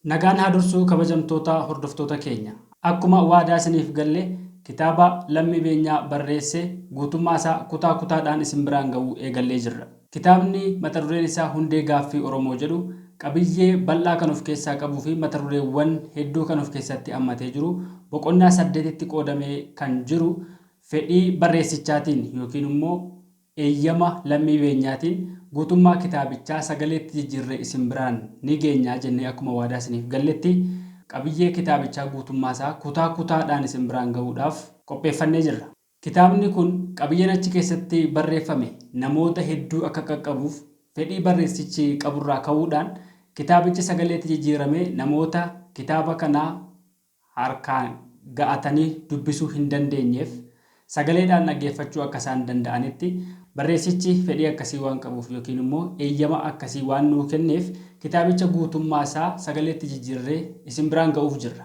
Nagaan haa dursuu kabajamtoota hordoftoota keenya. Akkuma waadaa isiniif galle kitaaba Lammii Beenyaa barreesse guutummaa isaa kutaa kutaadhaan isin biraan ga'uu eegallee jirra. Kitaabni mata dureen isaa Hundee Gaaffii Oromoo jedhu qabiyyee bal'aa kan of keessaa qabuu fi mata dureewwan hedduu kan of keessatti hammatee jiru boqonnaa 8tti qoodamee kan jiru fedhii barreessichaatiin yookiin immoo eeyyama Lammii Beenyaatiin guutummaa kitaabichaa sagaleetti jijjiirree isin biraan ni geenyaa jennee akkuma waadaa isiniif galletti qabiyyee kitaabichaa guutummaa isaa kutaa kutaadhaan isin biraan ga'uudhaaf qopheeffannee jirra. Kitaabni kun qabiyyeen achi keessatti barreeffame namoota hedduu akka qaqqabuuf fedhii barreessichi qaburraa ka'uudhaan kitaabichi sagaleetti jijjiiramee namoota kitaaba kanaa harkaan ga'atanii dubbisuu hin dandeenyeef sagaleedhaan dhaggeeffachuu akka isaan danda'anitti barreessichi fedhii akkasii waan qabuuf yookiin immoo eeyyama akkasii waan nuu kenneef kitaabicha guutummaa isaa sagaleetti jijjiirree isin biraan ga'uuf jirra.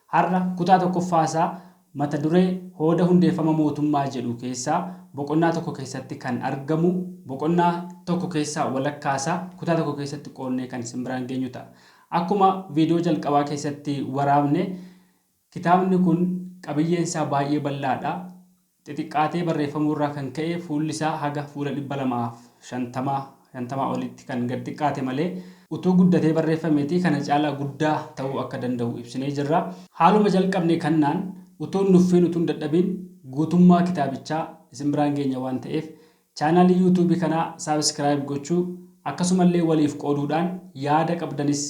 Har'a kutaa tokkoffaa isaa mata duree hooda hundeeffama mootummaa jedhu keessaa boqonnaa tokko keessatti kan argamu boqonnaa tokko keessaa walakkaasaa kutaa tokko keessatti qoonnee kan isin biraan geenyu ta'a. Akkuma viidiyoo jalqabaa keessatti waraabne kitaabni kun qabiyyeen isaa baay'ee bal'aadha. Xixiqqaatee barreeffamuu irraa kan ka'e fuulli isaa haga fuula 250 olitti kan gad xiqqaate malee utuu guddatee barreeffameeti kana caalaa guddaa ta'uu akka danda'u ibsinee jirra. Haaluma jalqabne kannaan utuu nuffiin utuu dadhabin guutummaa kitaabichaa isin biraan geenya waan ta'eef chaanaalii yuutuubii kanaa saabskiraayib gochuu akkasumallee waliif qooduudhaan yaada qabdanis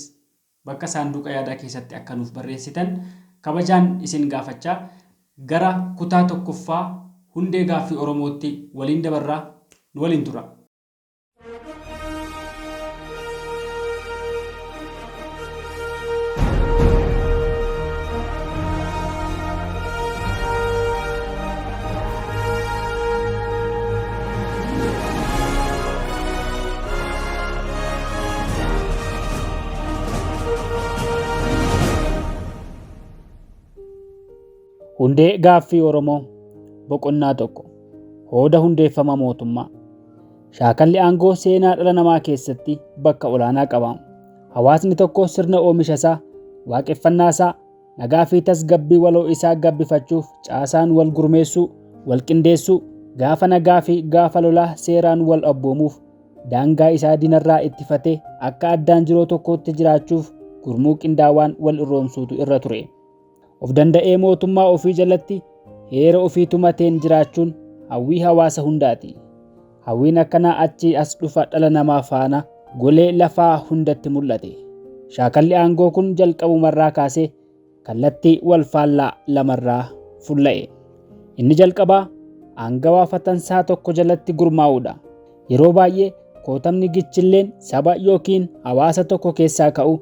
bakka saanduqa yaadaa keessatti akka nuuf barreessitan kabajaan isin gaafachaa gara kutaa tokkoffaa Hundee Gaaffii Oromootti waliin dabarraa nu waliin tura. Hundee Gaaffii Oromoo boqonnaa tokko hooda hundeeffama mootummaa. Shaakalli aangoo seenaa dhala namaa keessatti bakka olaanaa qaba. Hawaasni tokko sirna oomisha isaa, waaqeffannaa isaa, nagaa fi tasgabbii waloo isaa gabbifachuuf caasaan wal gurmeessuu, wal qindeessuu, gaafa nagaa fi gaafa lolaa seeraan wal abboomuuf daangaa isaa dinarraa ittifatee akka addaan jiroo tokkotti jiraachuuf gurmuu qindaawaan wal irroomsuutu irra ture. Of danda'ee mootummaa ofii jalatti heera ofii tumateen jiraachuun hawwii hawaasa hundaati. Hawwiin akkanaa achii as dhufa dhala namaa faana golee lafaa hundatti mul'ate. Shaakalli aangoo kun jalqabumarraa kaasee kallattii wal faallaa lamarraa fulla'e. Inni jalqabaa aangawaa fatansaa tokko jalatti gurmaa'uudha. Yeroo baay'ee kootamni gichilleen saba yookiin hawaasa tokko keessaa ka'u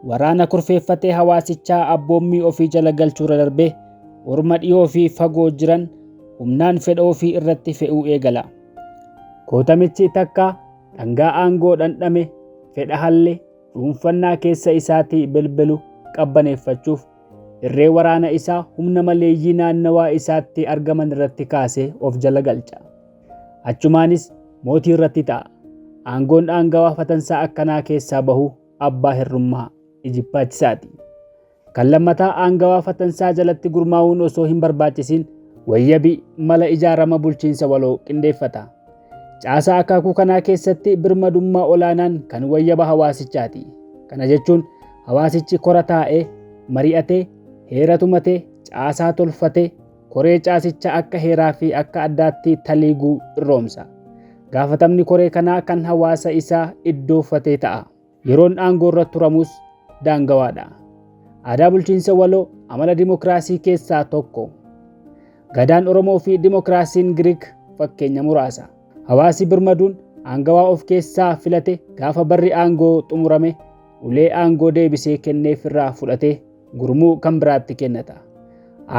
waraana kurfeeffatee hawaasichaa abboommii ofii jala galchuura darbee orma dhiyoo fi fagoo jiran humnaan fedha ofii irratti fe'uu eegala. Kootamichi takka dhangaa aangoo dhandhame fedha halle dhuunfannaa keessa isaatii bilbilu qabbaneeffachuuf irree waraana isaa humna maleeyyii naannawaa isaatti argaman irratti kaasee of jala galcha. Achumaanis mootii irratti ta'a. Aangoon aangawaa fatansaa akkanaa keessaa bahu abbaa hirrummaa ijibbachisaati. Kan lammataa aangawaa fatansaa jalatti gurmaa'uun osoo hin barbaachisin wayyabii mala ijaarama bulchiinsa waloo qindeeffata. Caasaa akaakuu kanaa keessatti birmadummaa olaanaan kan wayyaba hawaasichaati. Kana jechuun hawaasichi kora taa'ee mari'atee heera tumatee caasaa tolfatee koree caasicha akka heeraa fi akka addaatti taliiguu irroomsa. Gaafatamni koree kanaa kan hawaasa isaa iddoofatee ta'a. Yeroon aangoo irratti turamus daangawaadha. Aadaa bulchiinsa waloo amala dimokiraasii keessaa tokko. Gadaan Oromoo fi dimokiraasiin Giriik fakkeenya muraasa. Hawaasi birmaduun aangawaa of keessaa filate gaafa barri aangoo xumurame ulee aangoo deebisee kenneef irraa fudhatee gurmuu kan biraatti kennata.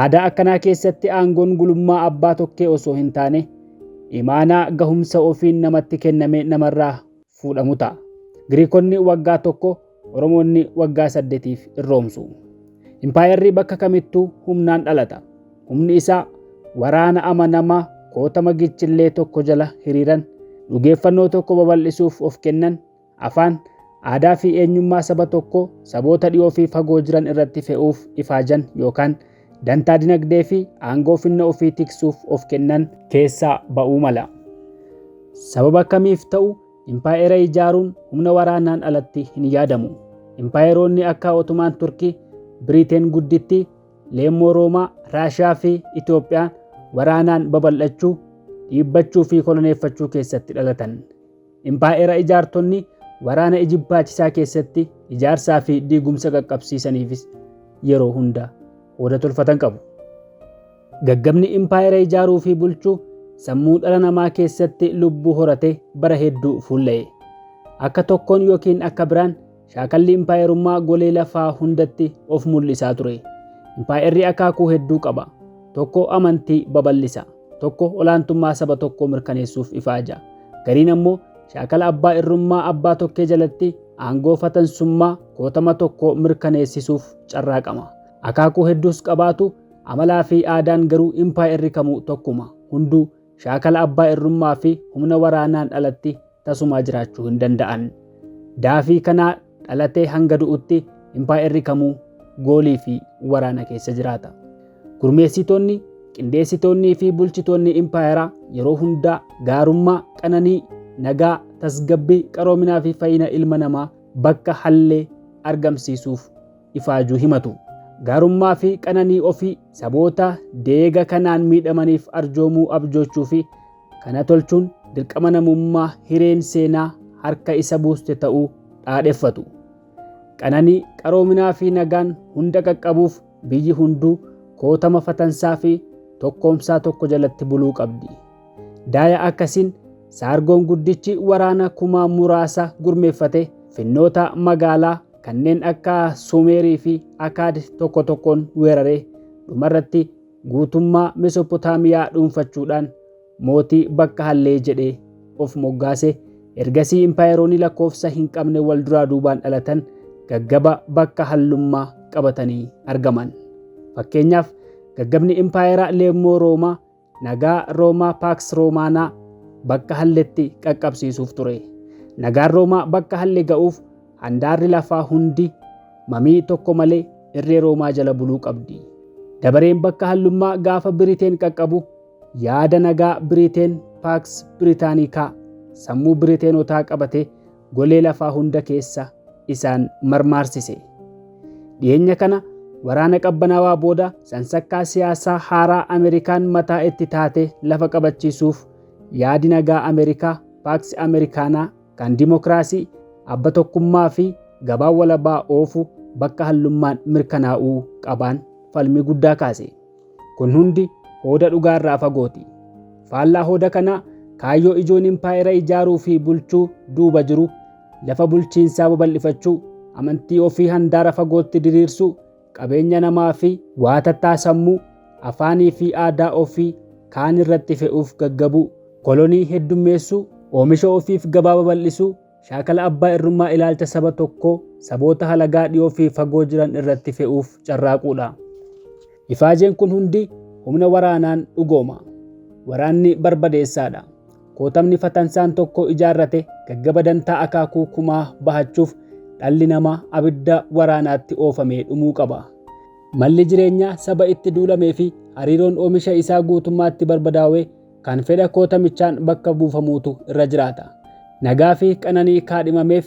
Aadaa akkanaa keessatti aangoon gulummaa abbaa tokkee osoo hin taane imaanaa gahumsa ofiin namatti kenname namarraa fuudhamu ta'a. Giriikonni waggaa tokko, Oromoonni waggaa 8 irroomsu. Impaayerri bakka kamittuu humnaan dhalata. Humni isaa waraana amanamaa kootama gichillee tokko jala hiriiran, dhugeeffannoo tokko babal'isuuf of kennan, afaan, aadaa fi eenyummaa saba tokko saboota dhiyoo fi fagoo jiran irratti fe'uuf ifaajan yookaan dantaa dinagdee fi aangoo finna ofii tiksuuf of kennan keessaa ba'uu mala. Sababa akkamiif ta'u impaayera ijaaruun humna waraanaan alatti hin yaadamu. Impaayeroonni akka Otomaan Turkii, Biriteen Guddittii, Leemmoo Roomaa, Raashiyaa fi Itoophiyaan waraanaan babal'achuu, dhiibbachuu fi koloneeffachuu keessatti dhalatan. Impaayera ijaartonni waraana ijibbaachisaa keessatti ijaarsaa fi diigumsa qaqqabsiisaniifis yeroo hunda hooda tolfatan qabu. Gaggabni impaayera ijaaruu fi bulchuu sammuu dhala namaa keessatti lubbuu horatee bara hedduu fuulla'e. Akka tokkoon yookiin akka biraan shaakalli impaayerummaa golee lafaa hundatti of mul'isaa ture. Impaayerri akaakuu hedduu qaba. Tokko amantii babal'isa. Tokko olaantummaa saba tokkoo mirkaneessuuf ifaaja. Gariin ammoo shaakala abbaa irrummaa abbaa tokkee jalatti aangoo fatansummaa kootama tokko mirkaneessisuuf carraaqama. Akaakuu hedduus qabaatu amalaa fi aadaan garuu impaayerri kamuu tokkuma. Hunduu shaakala abbaa irrummaa fi humna waraanaan alatti tasumaa jiraachuu hin danda'an. Daafii kanaa dhalatee hanga du'utti impaayerri kamuu goolii fi waraana keessa jiraata. Gurmeessitoonni, qindeessitoonnii fi bulchitoonni impaayeraa yeroo hundaa gaarummaa, qananii, nagaa, tasgabbii, qaroominaa fi fayyina ilma namaa bakka hallee argamsiisuuf ifaajuu himatu. Gaarummaa fi qananii ofii saboota deega kanaan miidhamaniif arjoomuu abjoochuu fi kana tolchuun dirqama namummaa hireen seenaa harka isa buuste ta'uu dhaadheffatu. Qananii, qaroominaa fi nagaan hunda qaqqabuuf biyyi hunduu kootama fatansaa fi tokkoomsaa tokko jalatti buluu qabdi. Daaya akkasiin Saargoon guddichi waraana kumaa muraasa gurmeeffate finnoota magaalaa kanneen akka Sumeerii fi Akaad tokko tokkoon weeraree dhumarratti guutummaa Mesopotaamiyaa dhuunfachuudhaan mootii bakka hallee jedhee of moggaase. Ergasii impaayeroonni lakkoofsa hin qabne wal duraa duubaan dhalatan gaggaba bakka hallummaa qabatanii argaman. Fakkeenyaaf gaggabni impaayeraa Leemmoo Roomaa nagaa Roomaa Paaks Roomaanaa bakka halletti qaqqabsiisuuf ture. Nagaan Roomaa bakka halle ga'uuf handaarri lafaa hundi mamii tokko malee irree Roomaa jala buluu qabdi. Dabareen bakka hallummaa gaafa Biriteen qaqqabu yaada nagaa Biriteen Paaks Biritaanikaa sammuu Biriteenotaa qabate golee lafaa hunda keessa isaan marmaarsise. Dhiyeenya kana waraana qabbanaawaa booda sansakkaa siyaasaa haaraa Ameerikaan mataa itti taate lafa qabachiisuuf yaadi nagaa Ameerikaa Paaks Ameerikaanaa kan dimokiraasii, abba tokkummaa fi gabaa walabaa oofu bakka hallummaan mirkanaa'uu qabaan falmii guddaa kaase. Kun hundi hooda dhugaarraa fagooti. Faallaa hooda kanaa kaayyoo ijoon impaayera ijaaruu fi bulchuu duuba jiru lafa bulchiinsaa babal'ifachuu, amantii ofii handaara fagootti diriirsuu, qabeenya namaa fi waatattaa sammuu, afaanii fi aadaa ofii kaan irratti fe'uuf gaggabuu, kolonii heddummeessuu, oomisha ofiif gabaa babal'isuu, shaakala abbaa irrummaa ilaalcha saba tokkoo saboota halagaa dhiyoo fi fagoo jiran irratti fe'uuf carraaquudha. Ifaajeen kun hundi humna waraanaan dhugooma. Waraanni barbadeessaadha. Kootamni fatansaan tokko ijaarrate gaggaba dantaa akaakuu kumaa bahachuuf dhalli namaa abidda waraanaatti oofamee dhumuu qaba. Malli jireenyaa saba itti duulamee fi hariiroon oomisha isaa guutummaatti barbadaawee kan fedha kootamichaan bakka buufamuutu irra jiraata. Nagaa fi qananii kaadhimameef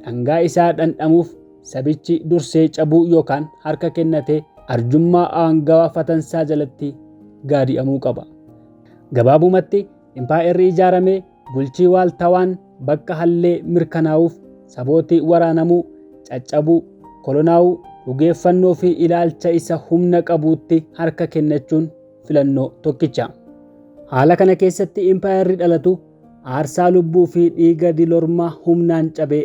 dhangaa isaa dhandhamuuf sabichi dursee cabuu yookaan harka kennatee arjummaa aangawaa fatansaa jalatti gaadi'amuu qaba. Gabaabumatti impaayerri ijaaramee bulchii waaltawaan bakka hallee mirkanaa'uuf sabootii waraanamuu, caccabuu, kolonaa'uu, dhugeeffannoo fi ilaalcha isa humna qabuutti harka kennachuun filannoo tokkicha. Haala kana keessatti impaayerri dhalatu aarsaa lubbuu fi dhiiga dilormaa humnaan cabee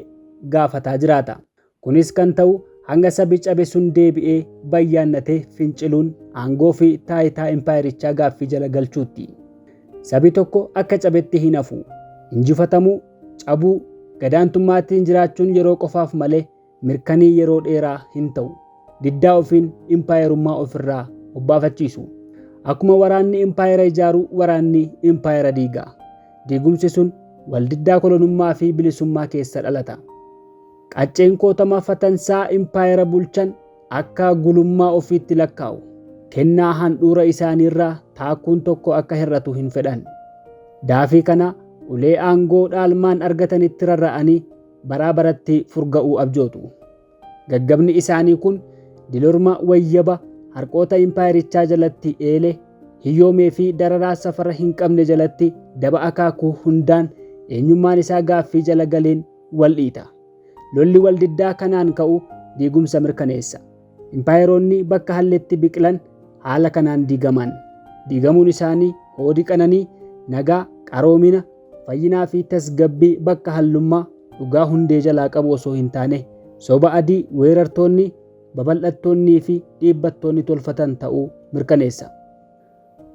gaafataa jiraata. Kunis kan ta'u hanga sabi cabe sun deebi'ee bayyaannatee finciluun aangoo fi taayitaa impaayerichaa gaaffii jala galchuutti. Sabi tokko akka cabetti hin hafu. Injifatamuu, cabuu, gadaantummaatiin jiraachuun yeroo qofaaf malee mirkanii yeroo dheeraa hin ta'u. Diddaa ofiin impaayerummaa ofirraa obbaafachiisu. Akkuma waraanni impaayera ijaaruu waraanni impaayera diiga. Diigumsi sun waldiddaa kolonummaa fi bilisummaa keessa dhalata. Qacceen kootama fatansaa impaayera bulchan akka gulummaa ofiitti lakkaa'u. Kennaa handhuura isaaniirraa taakkuun tokko akka hir'atu hin fedhan. Daafii kana ulee aangoo dhaalmaan argatanitti rarra'anii baraa baratti furga'uu abjootu. Gaggabni isaanii kun dilorma wayyaba harqoota impaayerichaa jalatti eele hiyyoomee fi dararaa safara hin qabne jalatti daba akaakuu hundaan eenyummaan isaa gaaffii jala galeen wal dhiita. Lolli waldiddaa kanaan ka'u diigumsa mirkaneessa. Impaayeroonni bakka halletti biqilan haala kanaan diigaman. Diigamuun isaanii hoodii qananii, nagaa, qaroomina, fayyinaa fi tasgabbii bakka hallummaa dhugaa hundee jalaa qabu osoo hin taane soba adii weerartoonni, babal'attoonnii fi dhiibbattoonni tolfatan ta'uu mirkaneessa.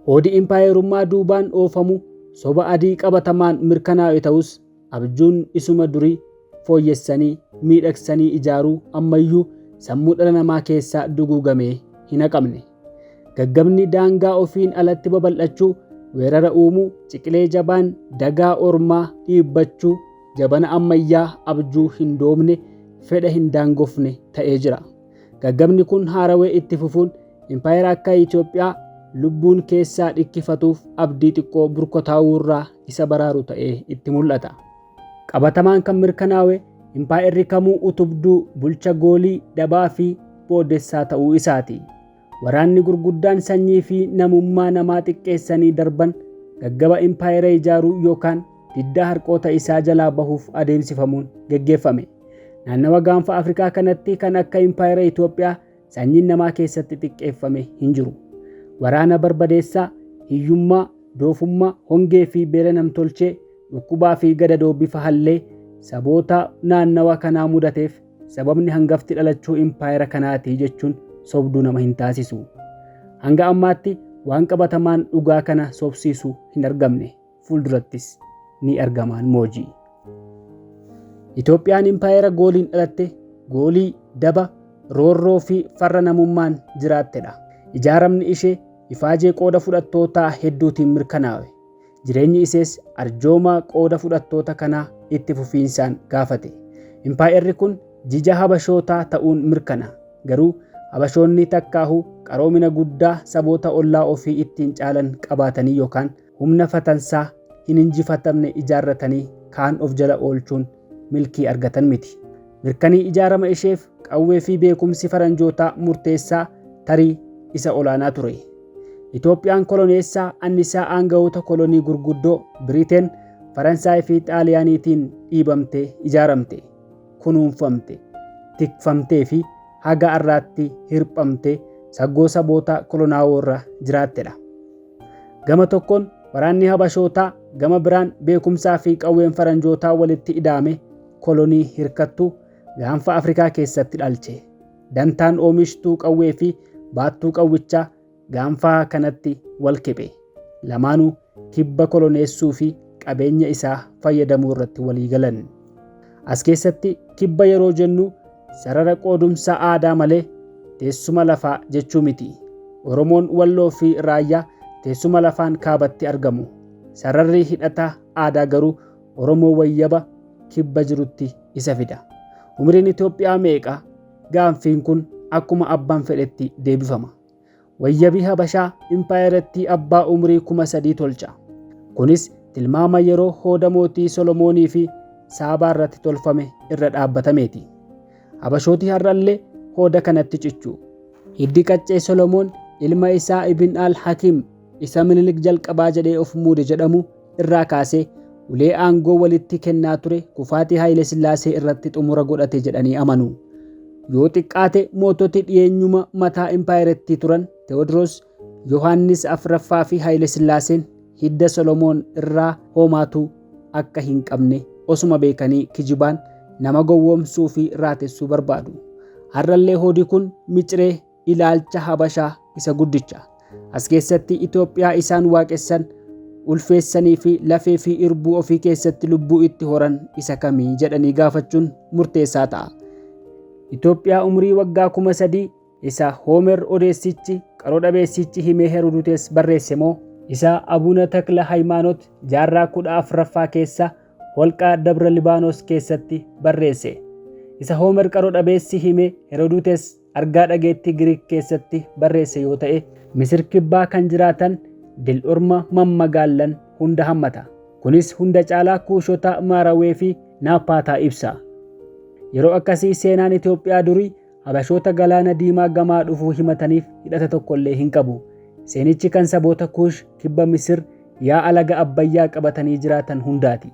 Hoodii impaayerummaa duubaan oofamu soba adii qabatamaan mirkanaa'e ta'us abjuun isuma durii fooyyessanii miidhagsanii ijaaruu ammayyuu sammuu dhala namaa keessaa duguugamee hin haqamne. Gaggabni daangaa ofiin alatti babal'achuu, weerara uumuu, ciqilee jabaan dagaa ormaa dhiibbachuu, jabana ammayyaa abjuu hin doomne, fedha hin daangofne ta'ee jira. Gaggabni kun haarawee itti fufuun impaayera akka Itoophiyaa lubbuun keessaa dhikkifatuuf abdii xiqqoo burkutaa'uurraa isa baraaru ta'ee itti mul'ata. Qabatamaan kan mirkanaa'e impaayerri kamuu utubduu bulcha goolii dhabaa fi boodessaa ta'uu isaati. Waraanni gurguddaan sanyii fi namummaa namaa xiqqeessanii darban gaggaba impaayera ijaaruu yookaan diddaa harqoota isaa jalaa bahuuf adeemsifamuun geggeeffame. Naannawa gaanfa Afrikaa kanatti kan akka impaayera Itoophiyaa sanyiin namaa keessatti xiqqeeffame hin jiru. Waraana barbadeessaa, hiyyummaa, doofummaa, hongee fi beela namtolchee, dhukkubaa fi gadadoo bifa hallee saboota naannawa kanaa mudateef sababni hangafti dhalachuu impaayera kanaati jechuun sobduu nama hin taasisu. Hanga ammaatti waan qabatamaan dhugaa kana sobsiisu hin argamne, fuuldurattis ni argamaan moojii. Itoophiyaan impaayera gooliin dhalatte goolii, daba, roorroo fi farra namummaan jiraattedha. Ijaaramni ishee ifaajee qooda fudhattootaa hedduutiin mirkanaa'e. Jireenyi isees arjoomaa qooda fudhattoota kanaa itti fufiinsaan gaafate. Impaayerri kun jija habashootaa ta'uun mirkana. Garuu habashoonni takkaahuu qaroomina guddaa saboota ollaa ofii ittiin caalan qabaatanii yookaan humna fatansaa hin injifatamne ijaarratanii kaan of jala oolchuun milkii argatan miti. Mirkanii ijaarama isheef qawwee fi beekumsi faranjootaa murteessaa tarii isa olaanaa ture. Itoophiyaan koloneessaa annisaa aangawoota kolonii gurguddoo Biriteen, Faransaay fi Xaaliyaaniitiin dhiibamtee ijaaramte, kunuunfamte, tikfamtee fi haga arraatti hirphamte saggoo saboota kolonaawoorra jiraattedha. Gama tokkoon waraanni habashootaa, gama biraan beekumsaa fi qawween faranjootaa walitti ida'ame kolonii hirkattuu gaanfa Afrikaa keessatti dhalche. Dantaan oomishtuu qawwee fi baattuu qawwichaa gaanfaa kanatti wal kibbe. Lamaanuu kibba koloneessuu fi qabeenya isaa fayyadamuu irratti walii galan. As keessatti kibba yeroo jennu sarara qoodumsa aadaa malee teessuma lafaa jechuu miti. Oromoon Walloo fi Raayyaa teessuma lafaan kaabatti argamu. Sararri hidhata aadaa garuu Oromoo wayyaba kibba jirutti isa fida. Umriin Itoophiyaa meeqa? Gaanfiin kun akkuma abbaan fedhetti deebifama. Wayyabii Habashaa impaayeratti abbaa umrii 3,000 tolcha. Kunis tilmaama yeroo hooda mootii Solomoonii fi Saabaa irratti tolfame irra dhaabbatameeti. Habashooti har'allee hooda kanatti cichu. Hiddi qaccee Solomoon ilma isaa Ibn al-Hakim isa Minilik jalqabaa jedhee of muude jedhamu irraa kaasee ulee aangoo walitti kennaa ture kufaatii Haayile Sillaasee irratti xumura godhate jedhanii amanu. Yoo xiqqaate moototi dhiyeenyuma mataa impaayerettii turan Tewoodiroos, Yohaannis Afraffaa fi Haayile Sillaaseen hidda Solomoon irraa hoomaatuu akka hin qabne osuma beekanii kijibaan nama gowwoomsuu fi raatessuu barbaadu. Har'allee hoodi kun miciree ilaalcha Habashaa isa guddicha. As keessatti Itoophiyaa isaan waaqessan ulfeessanii fi lafee fi irbuu ofii keessatti lubbuu itti horan isa kamii jedhanii gaafachuun murteessaa ta'a. Itoophiyaa umrii waggaa 3,000 isa Hoomer odeessichi qaroo dhabeessichi himee Herodotes barreesse moo isa Abuna Takla Haymaanot jaarraa 14ffaa keessa holqa Dabra Libaanos keessatti barreesse. Isa Hoomer qaroo dhabeessi himee Herodotes argaa dhageetti Giriik keessatti barreesse yoo ta'e, Misir kibbaa kan jiraatan Dildorma mammagaallan hunda hammata. Kunis hunda caalaa Kuushota Maarawee fi Naapaataa ibsa. Yeroo akkasii seenaan Itoophiyaa durii Habashoota galaana diimaa gamaa dhufuu himataniif hidhata tokkollee hin qabu. Seenichi kan saboota Kuush kibba Misir yaa laga Abbayyaa qabatanii jiraatan hundaati.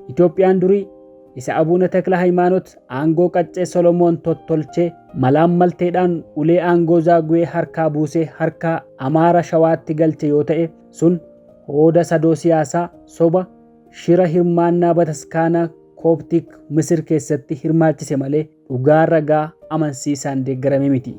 Itoophiyaan durii isa Abuna Takla Haymaanot aangoo qaccee Solomoon tottolchee malaammalteedhaan ulee aangoo Zaaguwee harkaa buusee harkaa Amaara Shawaatti galche yoo ta'e, sun hooda sadoo siyaasaa soba shira hirmaannaa bataskaanaa Kooptik Misir keessatti hirmaachise malee dhugaa ragaa amansiisaan deeggarame miti.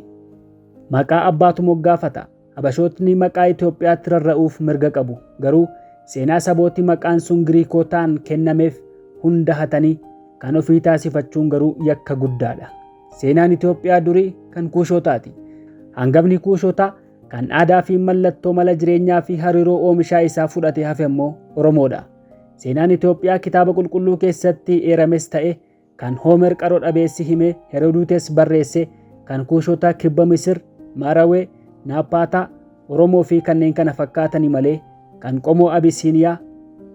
Maqaa abbaatu moggaafata. Habashootni maqaa Itoophiyaatti rarra'uuf mirga qabu. Garuu seenaa sabooti maqaan sun Giriikotaan kennameef hunda hatanii kan ofii taasifachuun garuu yakka guddaadha. Seenaan Itoophiyaa durii kan Kuushotaati. Hangafni Kuushotaa kan aadaa fi mallattoo mala jireenyaa fi hariiroo oomishaa isaa fudhatee hafe immoo Oromoodha. Seenaan Itoophiyaa kitaaba qulqulluu keessatti eerames ta'e kan Hoomer qaroo dhabeessi himee Herodotes barreesse kan Kuushotaa kibba Misir, Maarawee, Naapaataa, Oromoo fi kanneen kana fakkaatani malee kan qomoo Abisiiniyaa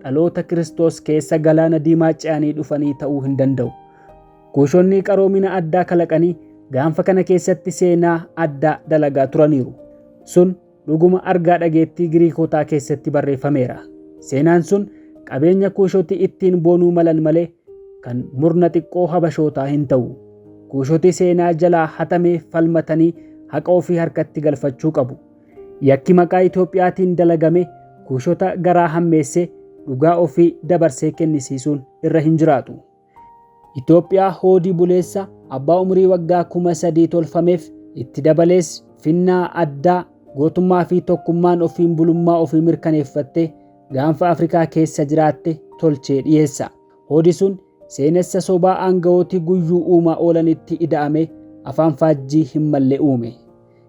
dhaloota Kiristoos keessa galaana diimaa ce'anii dhufanii ta'uu hin danda'u. Kuushonni qaroomina addaa kalaqanii gaanfa kana keessatti seenaa addaa dalagaa turaniiru. Sun dhuguma argaa dhageettii Giriikotaa keessatti barreeffameera. Seenaan sun qabeenya Kuushoti ittiin boonuu malan malee kan murna xiqqoo Habashootaa hin ta'u. Kuushoti seenaa jalaa hatamee falmatanii haqa ofii harkatti galfachuu qabu. Yakki maqaa Itoophiyaatiin dalagame Kuushota garaa hammeessee dhugaa ofii dabarsee kennisiisuun irra hin jiraatu. Itoophiyaa hoodii buleessa abbaa umrii waggaa 3,000 tolfameef itti dabalees finnaa addaa gootummaa fi tokkummaan ofiin bulummaa ofii mirkaneeffattee gaanfa Afrikaa keessa jiraatte tolchee dhiyeessa. Hoodi sun seenessa sobaa aanga'ootii guyyuu uumaa oolanitti ida'ame afaan faajjii hin malle uume.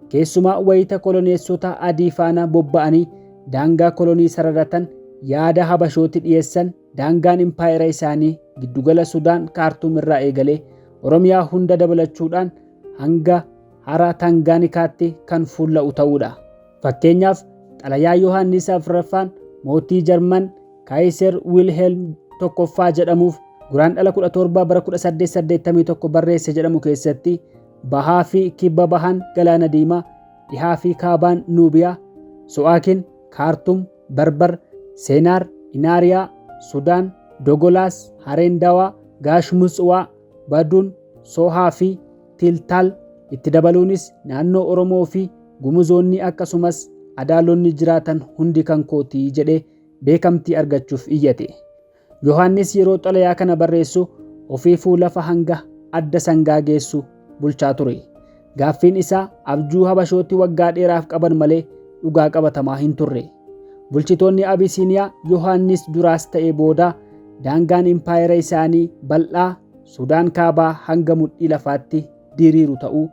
Keessumaa wayita koloneessota adii faana bobba'anii daangaa kolonii sararatan yaada Habashooti dhiyeessan daangaan impaayera isaanii giddugala Sudaan Kaartuum irraa eegalee Oromiyaa hunda dabalachuudhaan hanga hara Tangaanikaatti kan fuulla'u ta'uudha. Fakkeenyaaf xalayaa Yohaannis Afraffaan mootii Jarman Kaayiser Wilhelm tokkoffaa jedhamuuf guraandhala 17 bara 1881 barreesse jedhamu keessatti bahaa fi kibba bahaan galaana diimaa, dhihaa fi kaabaan Nuubiyaa, So'aakin, Kaartuum, Barbar, Seenaar, Inaariyaa, Sudaan, Dogolaas, Hareendawaa, Gaashmutswaa, Baduun, Sohaa fi Tiltaal itti dabaluunis naannoo Oromoo fi Gumuzoonni akkasumas Adaalonni jiraatan hundi kan kootii jedhee beekamtii argachuuf iyyate. Yohaannis yeroo xalayaa kana barreessu ofiifuu lafa hanga adda sangaa geessu bulchaa ture. Gaaffiin isaa abjuu Habashooti waggaa dheeraaf qaban malee dhugaa qabatamaa hin turre. Bulchitoonni Abisiiniyaa Yohaannis duraas ta'ee booda daangaan impaayera isaanii bal'aa Sudaan kaabaa hanga mudhii lafaatti diriiru ta'uu,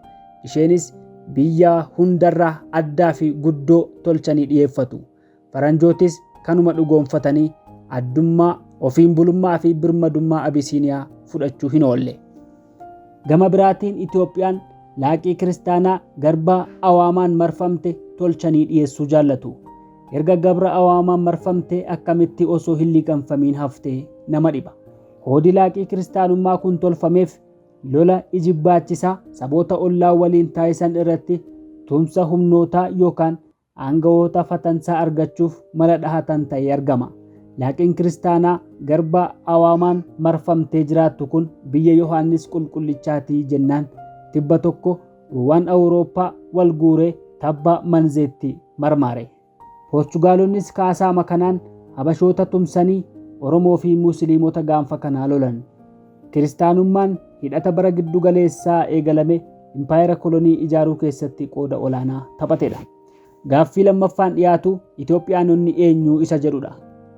isheenis biyya hundarraa addaa fi guddoo tolchanii dhiyeeffatu. Faranjootis kanuma dhugoonfatanii addummaa ofiin bulummaa fi birmadummaa Abisiiniyaa fudhachuu hin oolle. Gama biraatiin Itoophiyaan laaqii kiristaanaa garbaa awaamaan marfamte tolchanii dhiyeessuu jaallatu. Erga gabra awaamaan marfamte akkamitti osoo hin liqanfamiin haftee nama dhiba. Hoodi laaqii kiristaanummaa kun tolfameef lola ijibbaachisaa saboota ollaa waliin taasisan irratti tumsa humnootaa yookaan aangawoota fatansaa argachuuf mala dhahatan ta'ee argama. Laaqiin kiristaanaa garbaa awaamaan marfamtee jiraattu kun biyya Yohaannis qulqullichaatii jennaan tibba tokko waan Awurooppaa wal guuree tabba Manzeetti marmaare. Poorchugaalonnis kaasaa makanaan Habashoota tumsanii Oromoo fi Musliimota gaanfa kanaa lolan. Kiristaanummaan hidhata bara giddu galeessaa eegalame impaayera kolonii ijaaruu keessatti qooda olaanaa taphatedha. Gaaffii lammaffaan dhiyaatu Itoophiyaanonni eenyu isa jedhudha.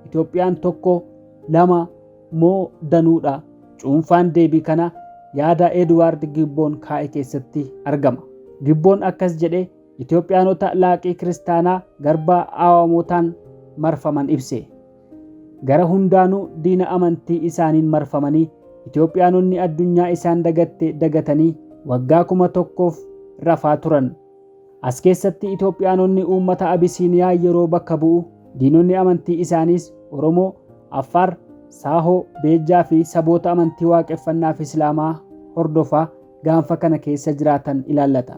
Itoophiyaan tokko lama moo danuudha? Cuunfaan deebii kana yaada Edwaard Gibboon kaa'e keessatti argama. Gibboon akkas jedhee Itoophiyaanota laaqii kiristaanaa garbaa awwaamotaan marfaman ibse. Gara hundaanuu diina amantii isaaniin marfamanii Itoophiyaanonni addunyaa isaan dagatte dagatanii waggaa 1,000f rafaa turan. As keessatti Itoophiyaanonni uummata Abisiiniyaa yeroo bakka bu'u, diinonni amantii isaaniis Oromoo, Affaar, Saahoo, Beejjaa fi saboota amantii waaqeffannaaf Islaamaa hordofaa gaanfa kana keessa jiraatan ilaallata.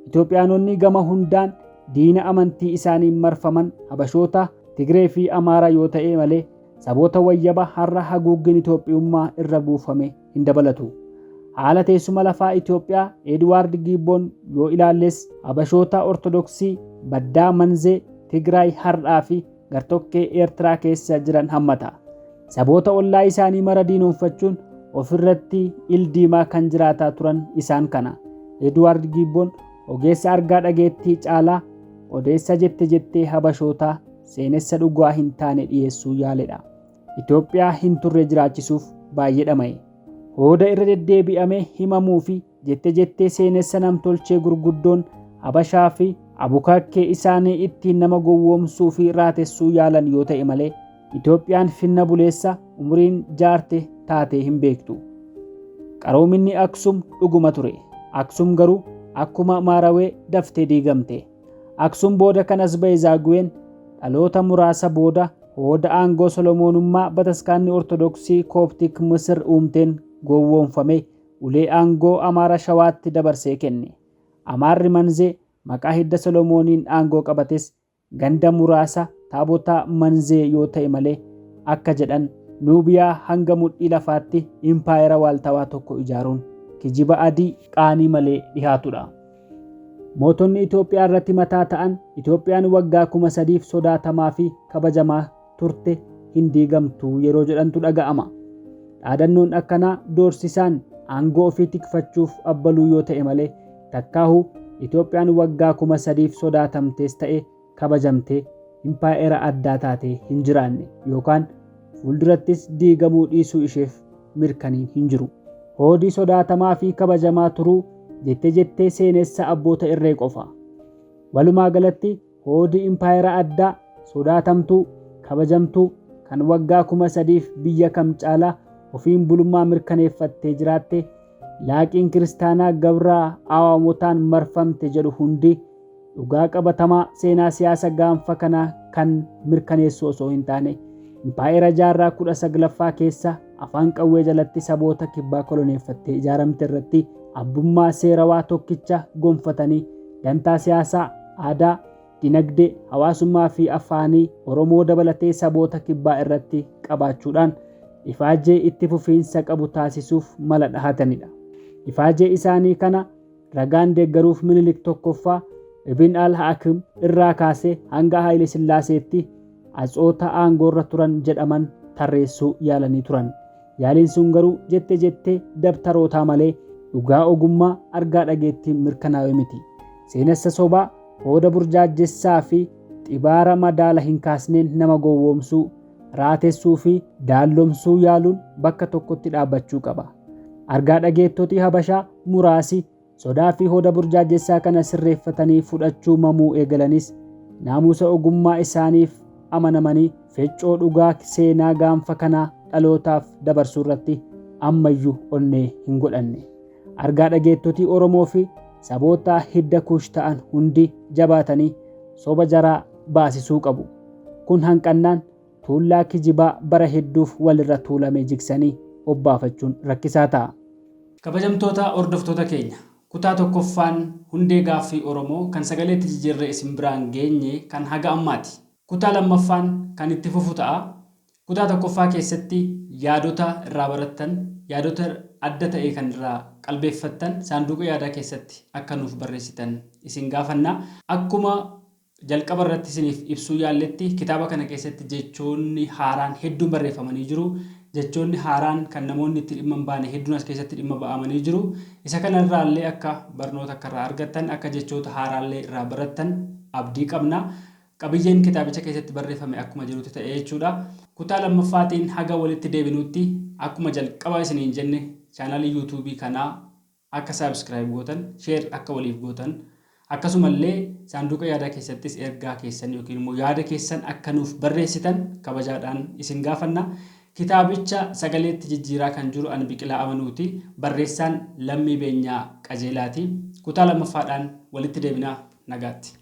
Itoophiyaanonni gama hundaan diina amantii isaaniin marfaman Habashoota, Tigree fi Amaaraa yoo ta'e malee saboota wayyaba har'a haguuggin Itoophiyummaa irra buufame hin dabalatu. Haala teessuma lafaa Itoophiyaa Edwaard Gibboon yoo ilaalles Habashoota Ortodoksii, Baddaa Manzee, Tigraay har'aa fi gartokkee Eertiraa keessa jiran hammata. Saboota ollaa isaanii mara diinoomfachuun ofirratti ildiimaa kan jiraataa turan isaan kana. Edwaard Gibboon ogeessa argaa dhageettii caalaa odeessa jettee Habashootaa seenessa dhugaa hin taane dhiyeessuu yaaledha. Itoophiyaa hin turre jiraachisuuf baay'ee dhama'e. Hooda irra deddeebi'amee himamuu fi jettee seenessa namtolchee gurguddoon Habashaa fi abukaakkee isaanii ittiin nama gowwoomsuu fi raatessuu yaalan yoo ta'e malee Itoophiyaan finna buleessa umriin jaarte taatee hin beektu. Qaroominni Aksum dhuguma ture. Aksum garuu akkuma Maarawee daftee diigamte. Aksum booda kanas ba'e Zaaguween dhaloota muraasa booda hooda aangoo Solomoonummaa Bataskaanni Ortodoksii Kooptik Misir uumteen gowwoomfame ulee aangoo Amaara Shawaatti dabarsee kenne. Amaarri Manzee maqaa hidda Solomooniin aangoo qabates ganda muraasa taabota Manzee yoo ta'e malee akka jedhan Nuubiyaa hanga mudhii lafaatti impaayera waaltawaa tokko ijaaruun kijiba adii qaanii malee dhihaatudha. Mootonni Itoophiyaa irratti mataa ta'an Itoophiyaan waggaa 3,000f sodaatamaa fi kabajamaa turte hin diigamtu yeroo jedhantu dhaga'ama. Dhaadannoon akkanaa doorsisaan aangoo ofii tikfachuuf abbaluu yoo ta'e malee takkaahu Itoophiyaan waggaa 3,000f sodaatamtees ta'e kabajamtee impaayera addaa taatee hin jiraanne yookaan fuuldurattis diigamuu dhiisuu isheef mirkaniin hin jiru. Hoodii sodaatamaa fi kabajamaa turuu jettee seenessa abboota irree qofa. Walumaa galatti hoodii impaayera addaa sodaatamtuu kabajamtuu kan waggaa 3,000f biyya kam caalaa ofiin bulummaa mirkaneeffattee jiraatte laaqiin kiristaanaa gabraa awwaamotaan marfamte jedhu hundi dhugaa qabatamaa seenaa siyaasa gaanfa kanaa kan mirkaneessu osoo hin taane impaayera jaarraa 19ffaa keessa afaan qawwee jalatti saboota kibbaa koloneeffattee ijaaramte irratti abbummaa seerawaa tokkicha gonfatanii dantaa siyaasaa, aadaa, dinagdee, hawaasummaa fi afaanii Oromoo dabalatee saboota kibbaa irratti qabaachuudhaan ifaajee itti fufiinsa qabu taasisuuf mala dhahatanidha. Ifaajee isaanii kana ragaan deeggaruuf Minilik tokkoffaa Ibn al-Hakim irraa kaasee hanga Haayile Sillaaseetti atsoota aangoorra turan jedhaman tarreessuu yaalanii turan. Yaaliin sun garuu jettee dabtarootaa malee dhugaa ogummaa argaa dhageettiin mirkanaa'e miti. Seenessa sobaa hooda burjaajessaa fi xibaara madaala hin kaasneen nama gowwoomsuu, raatessuu fi daallomsuu yaaluun bakka tokkotti dhaabbachuu qaba. Argaa dhageettotii Habashaa muraasi sodaa fi hooda burjaajessaa kana sirreeffatanii fudhachuu mamuu eegalanis naamusa ogummaa isaaniif amanamanii feccoo dhugaa seenaa gaanfa kanaa dhalootaaf dabarsuu irratti ammayyuu onnee hin godhanne. Argaa dhageettotii Oromoo fi saboota hidda kuush ta'an hundi jabaatanii soba jaraa baasisuu qabu. Kun hanqannaan tuullaa kijibaa bara hedduuf walirra tuulame jigsanii obbaafachuun rakkisaa ta'a. Kabajamtoota hordoftoota keenya kutaa tokkoffaan hundee gaaffii Oromoo kan sagaleetti jijjiirree isin biraan geenye kan haga ammaati. Kutaa lammaffaan kan itti fufu ta'a. Kutaa tokkoffaa keessatti yaadota irraa barattan, yaadota adda ta'e kan irraa qalbeeffattan saanduqa yaadaa keessatti akka nuuf barreessitan isin gaafanna. Akkuma jalqaba irratti isiniif ibsuu yaalletti kitaaba kana keessatti jechoonni haaraan hedduun barreeffamanii jiru. Jechoonni haaraan kan namoonni itti dhimma hin baane hedduun as keessatti dhimma ba'amanii jiru. Isa kanarraallee akka barnoota akka irraa argattan akka jechoota haaraallee irraa barattan abdii qabna. Qabiyyeen kitaabicha keessatti barreeffame akkuma jirutti ta'ee jechuudha. Kutaa lammaffaatiin haga walitti deebinutti akkuma jalqaba isiniin jenne chaanaalii yuutuubii kanaa akka saabskiraayib gootan, sheer akka waliif gootan, akkasumallee saanduqa yaada keessattis ergaa keessan yookiin immoo yaada keessan akka nuuf barreessitan kabajaadhaan isin gaafanna. Kitaabicha sagaleetti jijjiiraa kan jiru ani Biqilaa Amanuuti. Barreessaan Lammii Beenyaa Qajeelaati. Kutaa lammaffaadhaan walitti deebinaa. Nagaatti.